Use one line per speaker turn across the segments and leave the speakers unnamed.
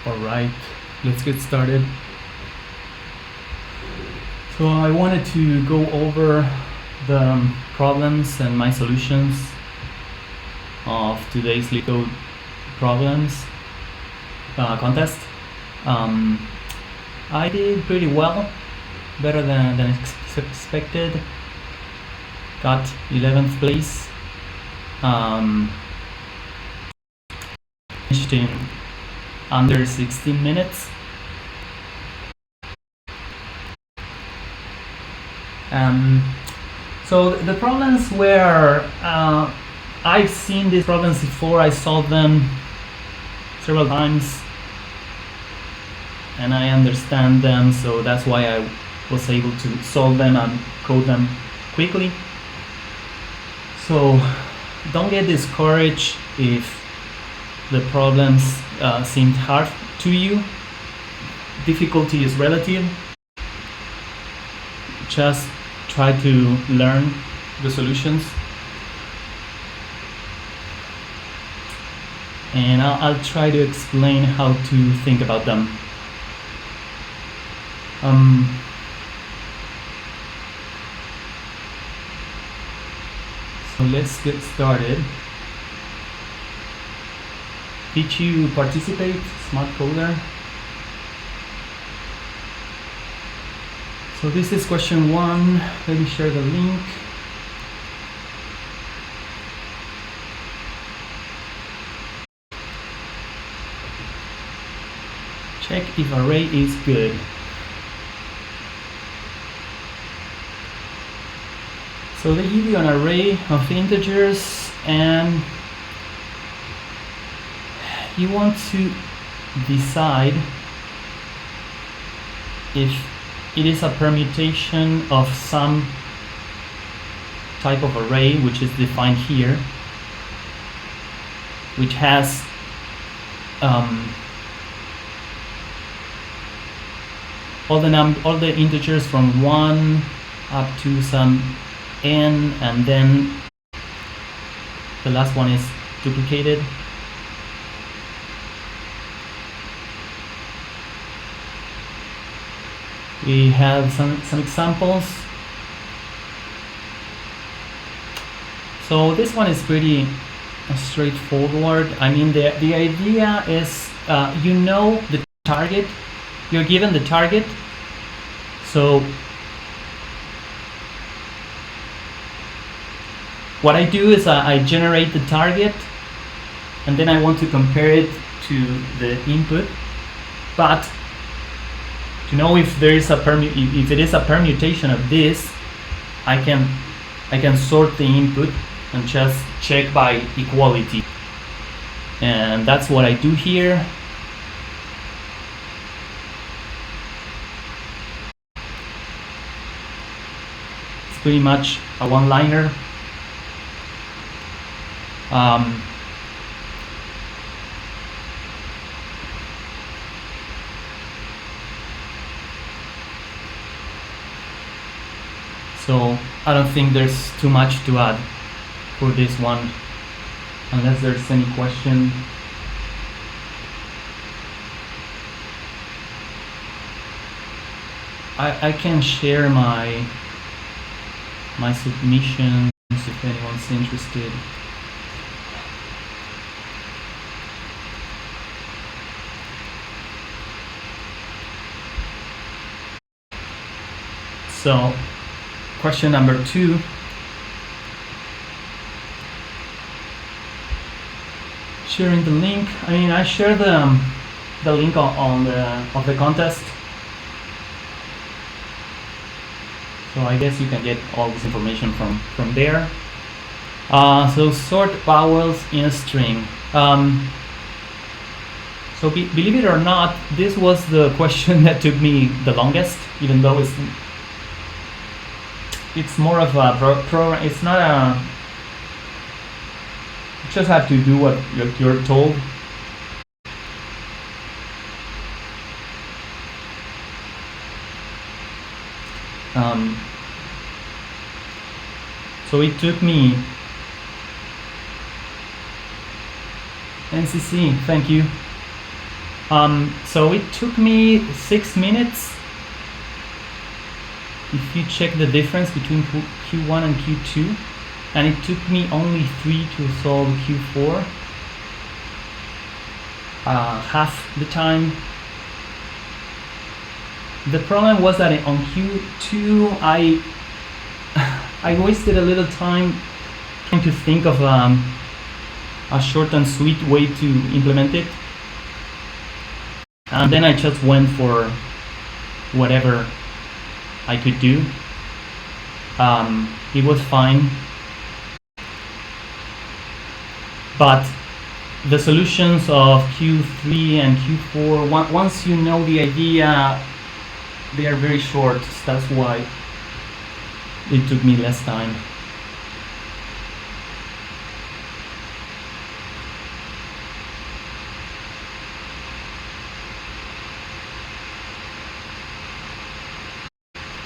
Alright, let's get started. So I wanted to go over the problems and my solutions of today's LeetCode problems contest. I did pretty well, better than expected. Got 11th place. Finished in under 16 minutes. So the problems were, I've seen these problems before. I solved them several times and I understand them, so that's why I was able to solve them and code them quickly. So don't get discouraged if the problems seemed hard to you. Difficulty is relative. Just try to learn the solutions, and I'll try to explain how to think about them. So let's get started. Did you participate, Smart Coder? So this is question 1. Let me share the link. Check if array is good. So they give you an array of integers and you want to decide if it is a permutation of some type of array, which is defined here, which has all the integers from 1 up to some n, and then the last one is duplicated. We have some examples. So this one is pretty straightforward. I mean, the idea is you know the target, you're given the target. So what I do is I generate the target and then I want to compare it to the input. But to know if there is if it is a permutation of this, I can sort the input and just check by equality, and that's what I do here. It's pretty much a one-liner. So I don't think there's too much to add for this one, unless there's any question. I can share my submissions if anyone's interested. So question number 2. Sharing the link. I mean, I share the link of the contest. So I guess you can get all this information from there. So sort vowels in a string. So believe it or not, this was the question that took me the longest, even though it's more of a program. It's not a. You just have to do what you're told. So it took me. NCC, thank you. So it took me 6 minutes. If you check the difference between Q1 and Q2, and it took me only 3 to solve Q4, half the time. The problem was that on Q2 I wasted a little time trying to think of a short and sweet way to implement it, and then I just went for whatever I could do. It was fine, but the solutions of Q3 and Q4, once you know the idea, they are very short. That's why it took me less time.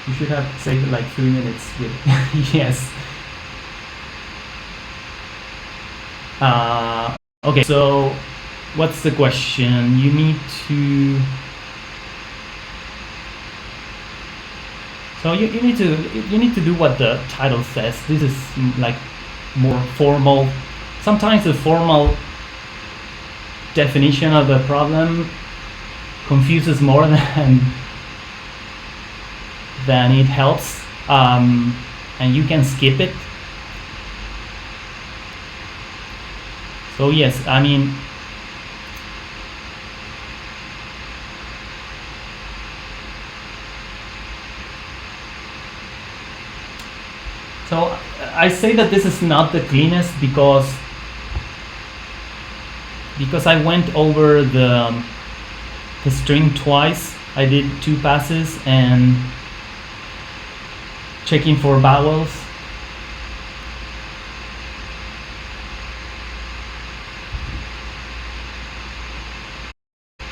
You should have saved like 3 minutes with yes. Okay, so what's the question? You need to. So you need to do what the title says. This is like more formal. Sometimes the formal definition of the problem confuses more than it helps, and you can skip it. So yes, I mean, so I say that this is not the cleanest because I went over the string twice. I did 2 passes and checking for vowels.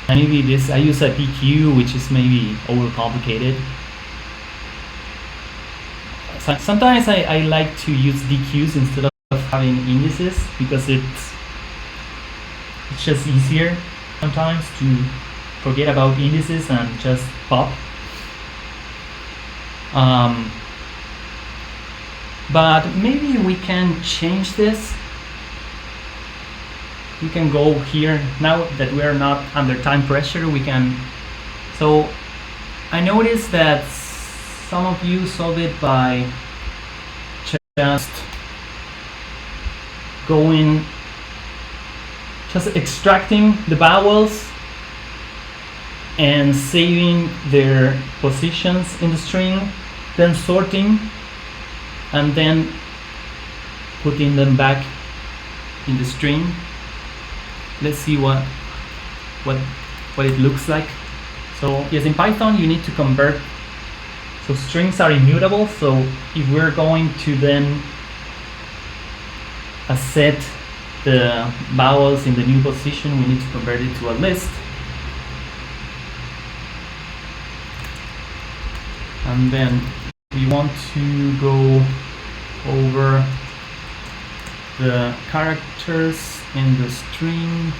And maybe this, I use a PQ, which is maybe overcomplicated. Sometimes I like to use DQs instead of having indices because it's just easier sometimes to forget about indices and just pop. But maybe we can change this. We can go here now that we are not under time pressure. We can. So I noticed that some of you solve it by just extracting the vowels and saving their positions in the string, then sorting, and then putting them back in the string. Let's see what it looks like. So yes, in Python you need to convert. So strings are immutable. So if we're going to then set the vowels in the new position, we need to convert it to a list. And then we want to go over the characters in the string,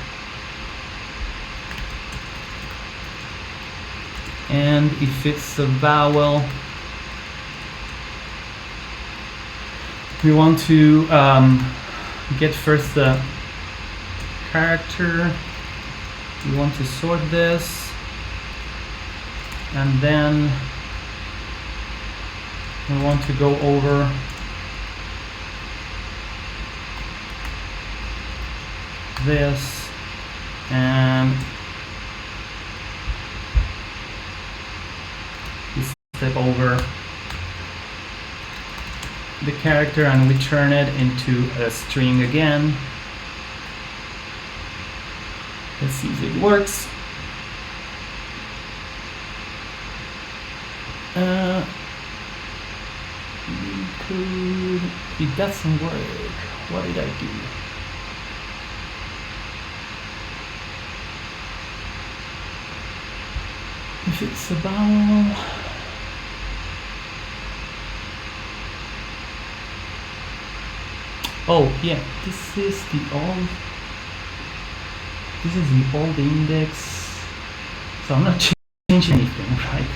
and if it's a vowel, we want to get first the character. We want to sort this, and then we want to go over this and we step over the character and we turn it into a string again. Let's see if it works. It doesn't work. What did I do? If it's a vowel, oh yeah, this is the old index. So I'm not changing anything, right?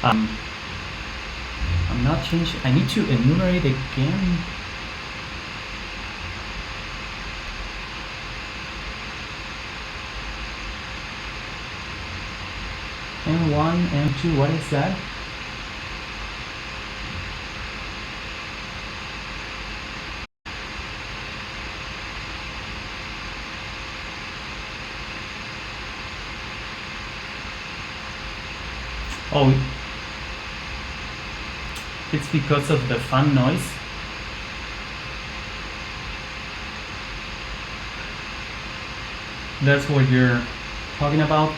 I'm not changing. I need to enumerate again. M1, M2, what is that? Oh, it's because of the fan noise. That's what you're talking about?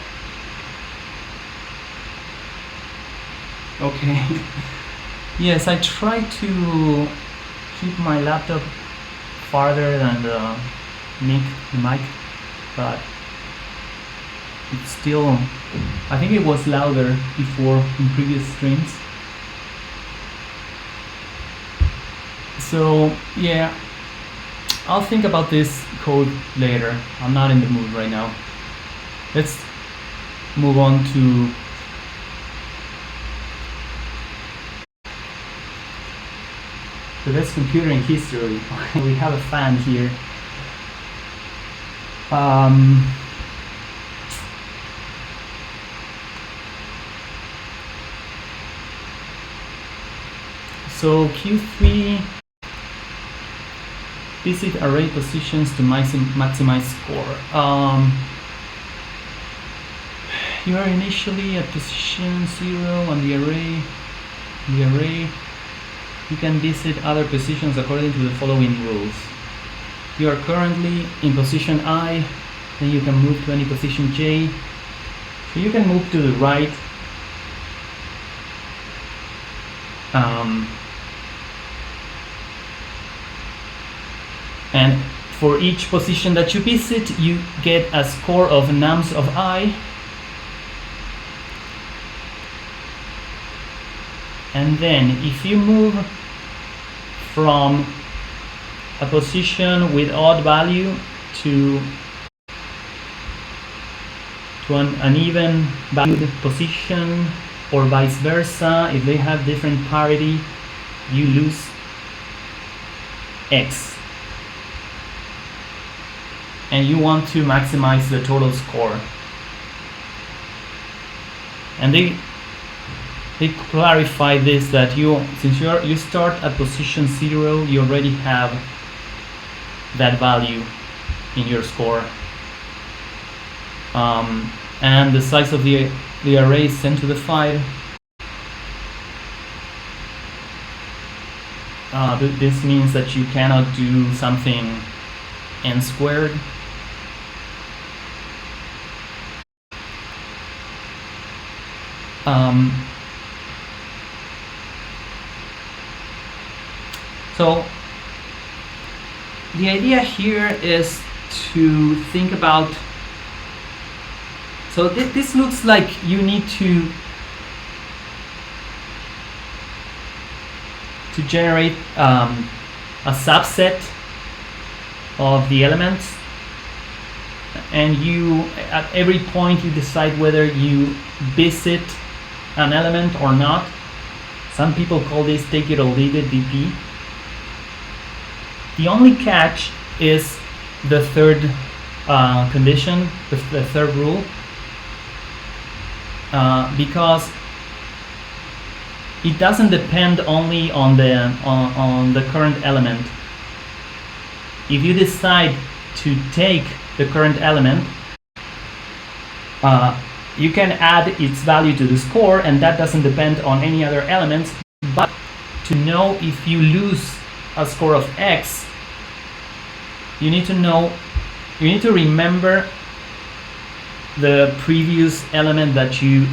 Okay. Yes, I try to keep my laptop farther than the mic, but it's still, I think it was louder before in previous streams. So yeah, I'll think about this code later. I'm not in the mood right now. Let's move on to the best computer in history. We have a fan here. So Q3, visit array positions to maximize score. You are initially at position 0 on the array. You can visit other positions according to the following rules. You are currently in position I, then you can move to any position J. So you can move to the right. And for each position that you visit, you get a score of nums of I. And then if you move from a position with odd value to an even valued position, or vice versa, if they have different parity, you lose X. And you want to maximize the total score. And they clarify this, that since you start at position 0, you already have that value in your score. And the size of the array is 10 to the 5. This means that you cannot do something n squared. So the idea here is to think about, so this looks like you need to generate a subset of the elements, and you at every point you decide whether you visit an element or not. Some people call this take it or leave it DP. The only catch is the third condition, the third rule, because it doesn't depend only on the current element. If you decide to take the current element, you can add its value to the score, and that doesn't depend on any other elements. But to know if you lose a score of X, you need to remember the previous element that you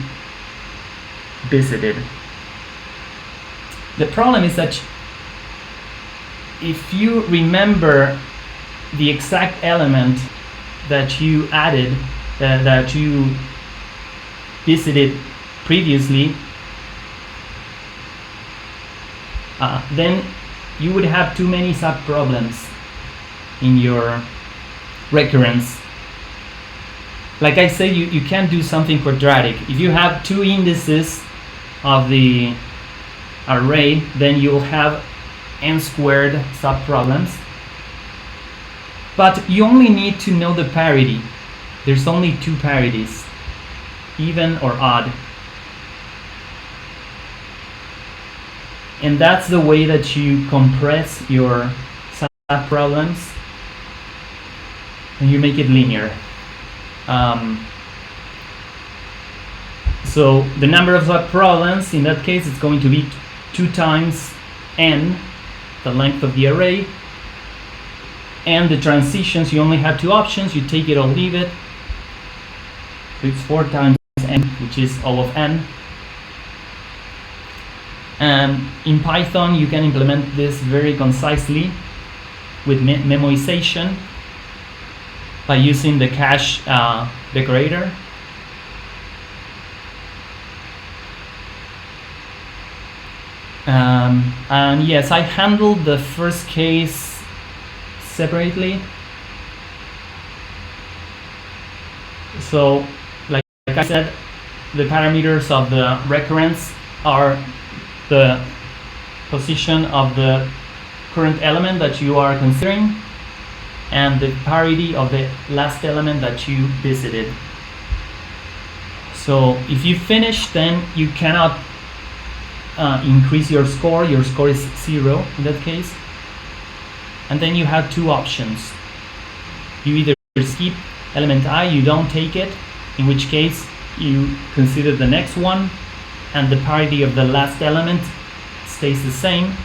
visited. The problem is that if you remember the exact element that you added, that you visited previously, then you would have too many sub-problems in your recurrence. like I say, you can't do something quadratic. If you have two indices of the array, then you'll have n squared subproblems. But you only need to know the parity. There's only two parities, even or odd. And that's the way that you compress your subproblems and you make it linear. So the number of subproblems, in that case, it's going to be 2 times n, the length of the array. And the transitions, you only have 2 options. You take it or leave it. So it's 4 times n, which is O of n. And in Python, you can implement this very concisely with memoization by using the cache decorator. And yes, I handled the first case separately. So, like I said, the parameters of the recurrence are the position of the current element that you are considering and the parity of the last element that you visited. So if you finish, then you cannot increase your score. Your score is 0 in that case. And then you have 2 options. You either skip element I, you don't take it, in which case you consider the next one and the parity of the last element stays the same.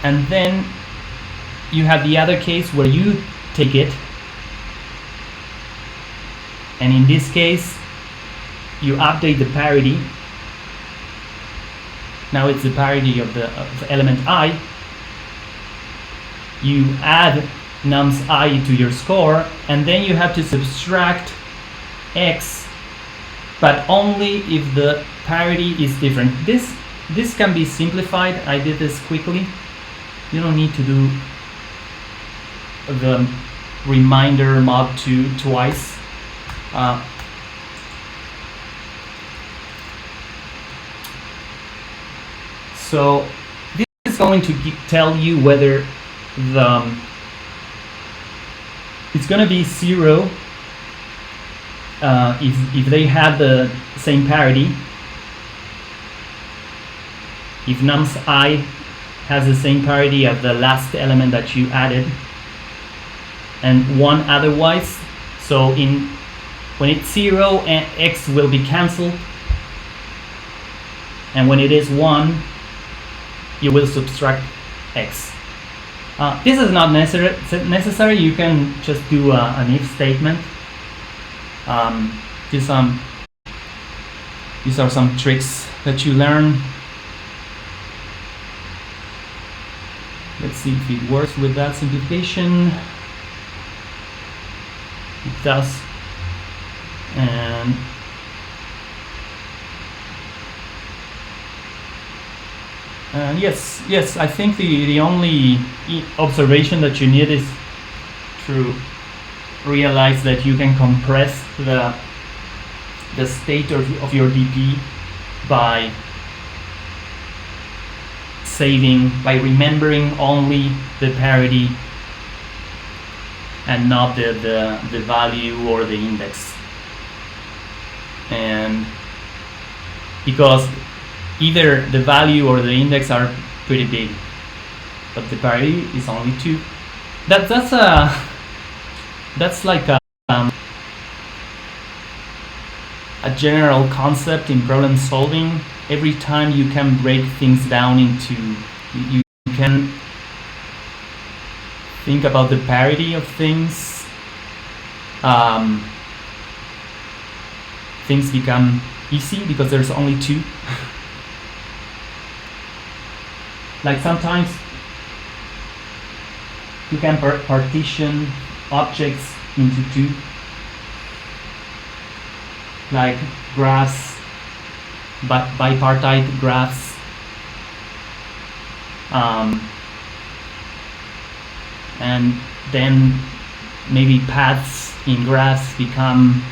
And then you have the other case where you take it, and in this case you update the parity. Now it's the parity of the element I. You add nums I to your score, and then you have to subtract x, but only if the parity is different. This can be simplified. I did this quickly. You don't need to do the reminder mod 2 twice. So this is going to tell you whether it's going to be 0 if they have the same parity. If nums I has the same parity of the last element that you added, and 1 otherwise. So when it's 0, x will be cancelled, and when it is 1, you will subtract x. This is not necessary. You can just do an if statement. These are some tricks that you learn. Let's see if it works with that simplification. It does. And yes, I think the only observation that you need is to realize that you can compress the state of your DP by by remembering only the parity and not the value or the index. And because either the value or the index are pretty big, but the parity is only 2. That's like a general concept in problem solving. Every time you can break things down into, you can think about the parity of things. Things become easy because there's only 2. Like sometimes you can partition objects into 2, like graphs, bipartite graphs, and then maybe paths in graphs become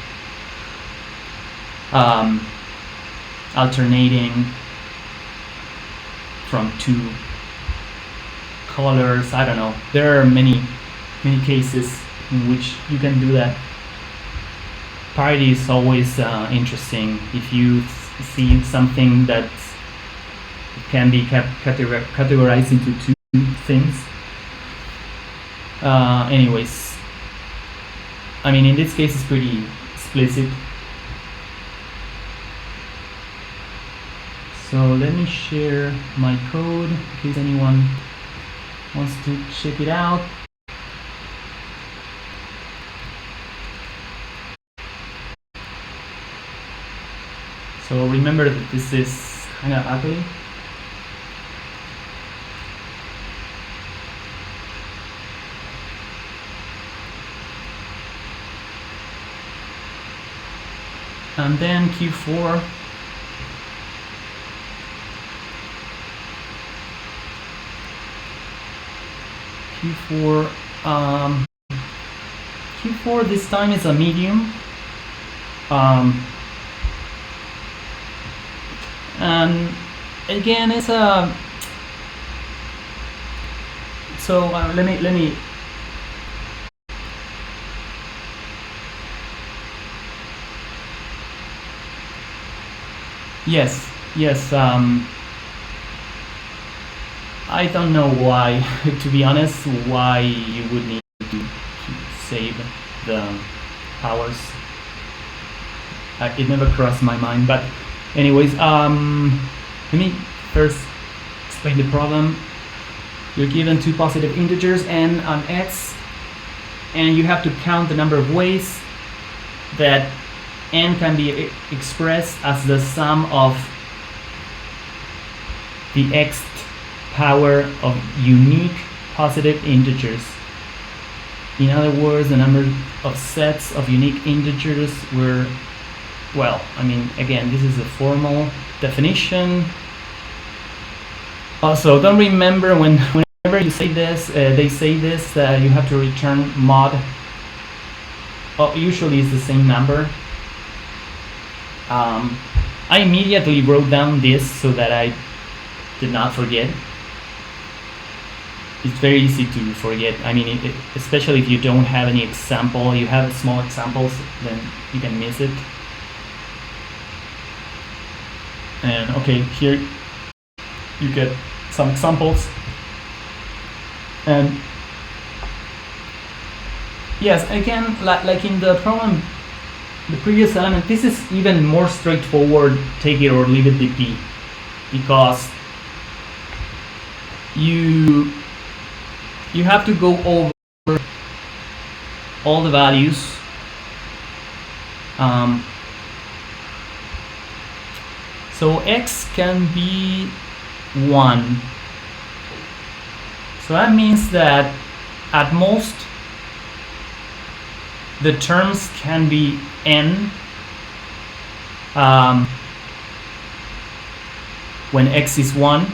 alternating from two colors. I don't know. There are many cases in which you can do that. Parity is always interesting. If you see something that can be categorized into two things. Anyways, I mean, in this case, it's pretty explicit. So let me share my code in case anyone wants to check it out. So remember that this is kind of ugly. And then Q4. Q4 this time is a medium. And again, it's a. So let me. Yes. I don't know why, to be honest, why you would need to save the powers. It never crossed my mind, but anyways, let me first explain the problem. You're given two positive integers, n and x, and you have to count the number of ways that n can be expressed as the sum of the xth power of unique positive integers. In other words, the number of sets of unique integers were, well, I mean, again, this is a formal definition. Also, don't remember whenever you say this, they say this, you have to return mod. Usually it's the same number. I immediately wrote down this so that I did not forget. It's very easy to forget. I mean, especially if you don't have any example, you have small examples, then you can miss it. And okay, here you get some examples. And yes, again, like in the problem, the previous element, this is even more straightforward, take it or leave it DP, because you have to go over all the values. So x can be 1. So that means that at most the terms can be n when x is 1.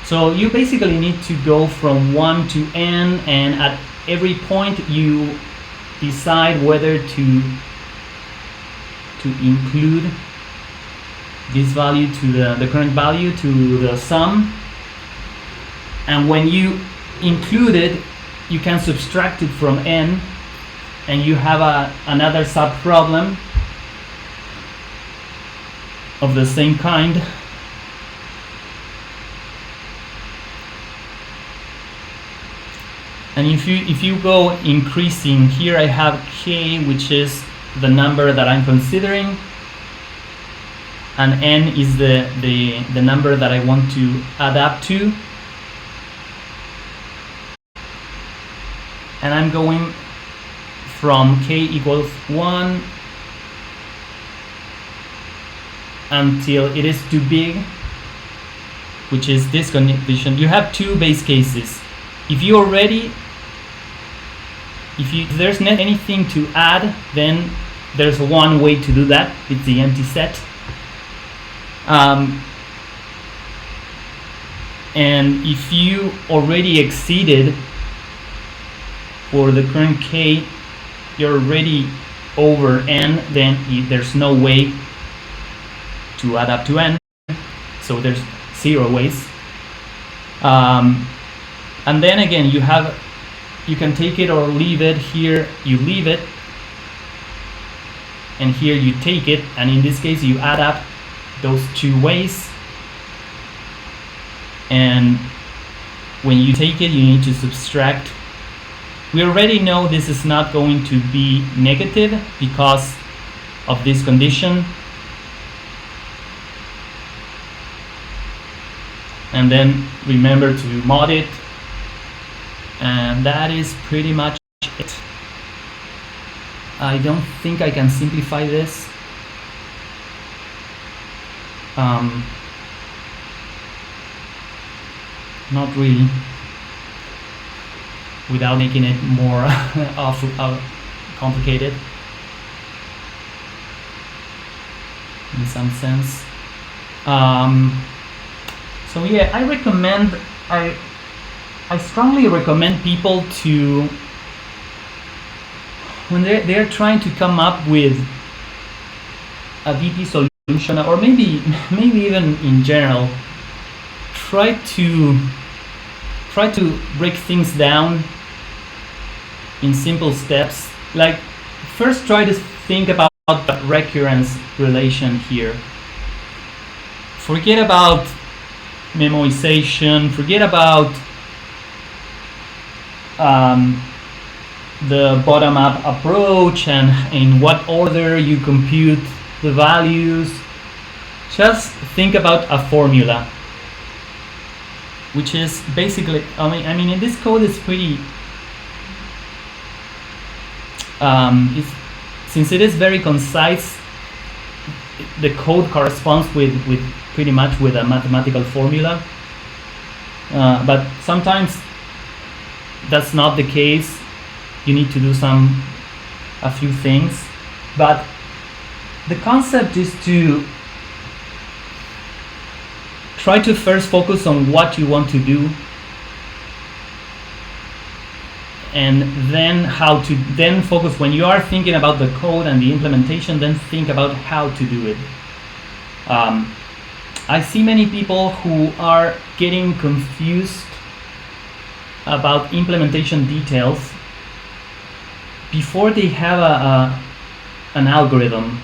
So you basically need to go from 1 to n, and at every point you decide whether to include this value to the current value to the sum. And when you include it, you can subtract it from n, and you have another sub-problem of the same kind. And if you go increasing, here I have k, which is the number that I'm considering, and n is the number that I want to add up to. And I'm going from k equals 1 until it is too big, which is this condition. You have two base cases. If there's not anything to add, then there's one way to do that. It's the empty set. And if you already exceeded for the current k, you're already over n, then there's no way to add up to n, so there's 0 ways. And then again, you can take it or leave it. Here you leave it, and here you take it, and in this case you add up those 2 ways, and when you take it you need to subtract. We already know this is not going to be negative because of this condition, and then remember to mod it, and that is pretty much it. I don't think I can simplify this. Not really, without making it more complicated in some sense. So yeah, I strongly recommend people to, when they're trying to come up with a VP solution, or maybe even in general, try to break things down in simple steps. Like, first try to think about the recurrence relation here. Forget about memoization, forget about the bottom-up approach and in what order you compute the values. Just think about a formula, which is basically, I mean in this code it's pretty, since it is very concise, the code corresponds with pretty much with a mathematical formula, but sometimes that's not the case. You need to do a few things, but the concept is to try to first focus on what you want to do, and then then focus, when you are thinking about the code and the implementation, then think about how to do it. I see many people who are getting confused about implementation details before they have an algorithm,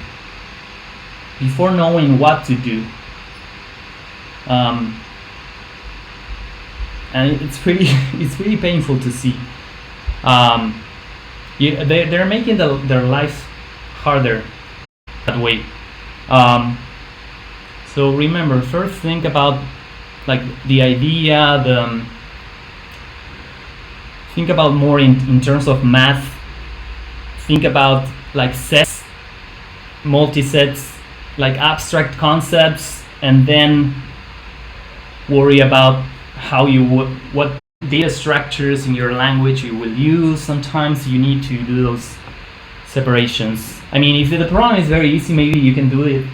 before knowing what to do. And it's pretty painful to see. They're making their life harder that way. So remember, first think about like the idea, think about more in terms of math. Think about like sets, multisets, like abstract concepts, and then worry about how what data structures in your language you will use. Sometimes you need to do those separations. I mean, if the program is very easy, maybe you can do it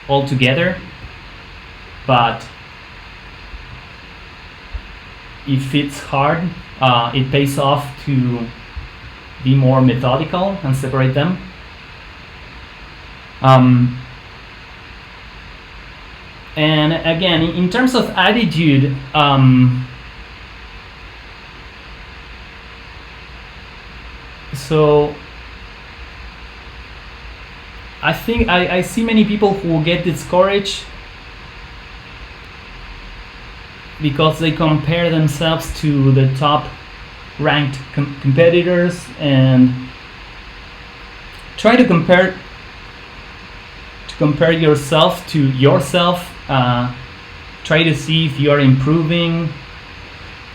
all together, but if it's hard, it pays off to be more methodical and separate them. And again, in terms of attitude, so I think I see many people who get discouraged because they compare themselves to the top ranked competitors, and try to compare yourself to yourself. Try to see if you are improving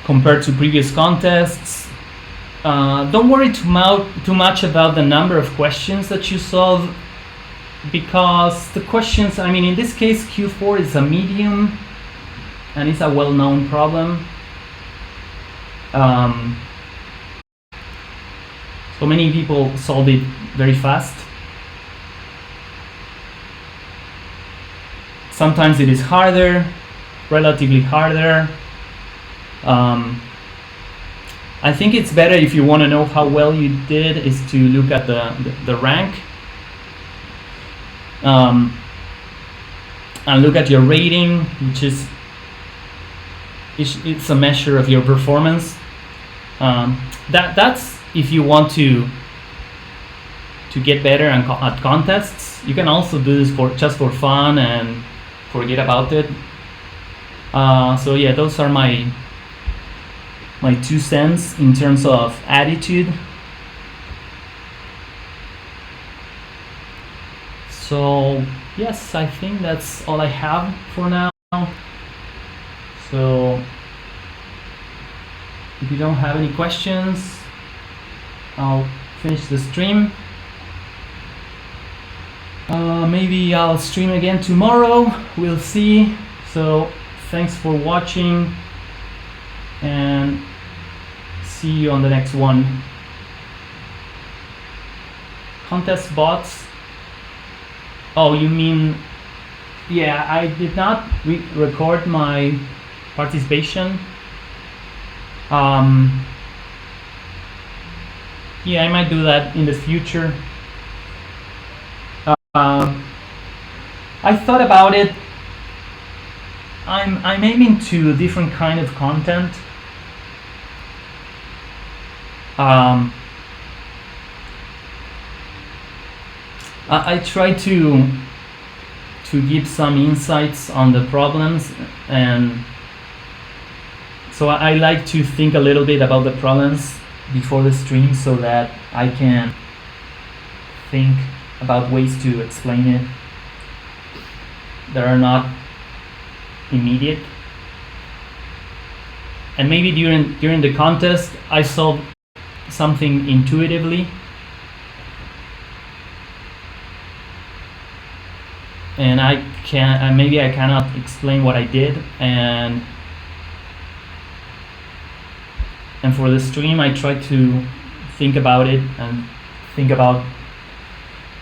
compared to previous contests. Don't worry too much about the number of questions that you solve, because the questions, I mean, in this case Q4 is a medium and it's a well-known problem. So many people solve it very fast. Sometimes it is harder, relatively harder. I think it's better if you want to know how well you did is to look at the rank and look at your rating, which is it's a measure of your performance. That's if you want to get better at contests. You can also do this just for fun and forget about it. So yeah, those are my 2 cents in terms of attitude. So yes, I think that's all I have for now. So if you don't have any questions, I'll finish the stream. Maybe I'll stream again tomorrow, we'll see. So thanks for watching and see you on the next one. Contest bots. Oh, you mean, yeah, I did not record my participation. Yeah, I might do that in the future. I thought about it. I'm aiming to a different kind of content. I try to give some insights on the problems, and so I like to think a little bit about the problems before the stream so that I can think about ways to explain it that are not immediate. And maybe during the contest I solved something intuitively, and maybe I cannot explain what I did, and for the stream I try to think about it and think about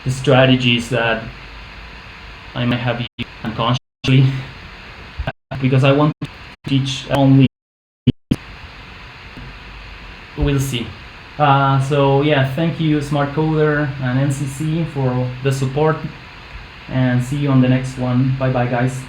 the strategies that I might have used unconsciously, because I want to teach only. We'll see. So yeah, thank you Smart Coder and NCC for the support, and see you on the next one. Bye bye guys.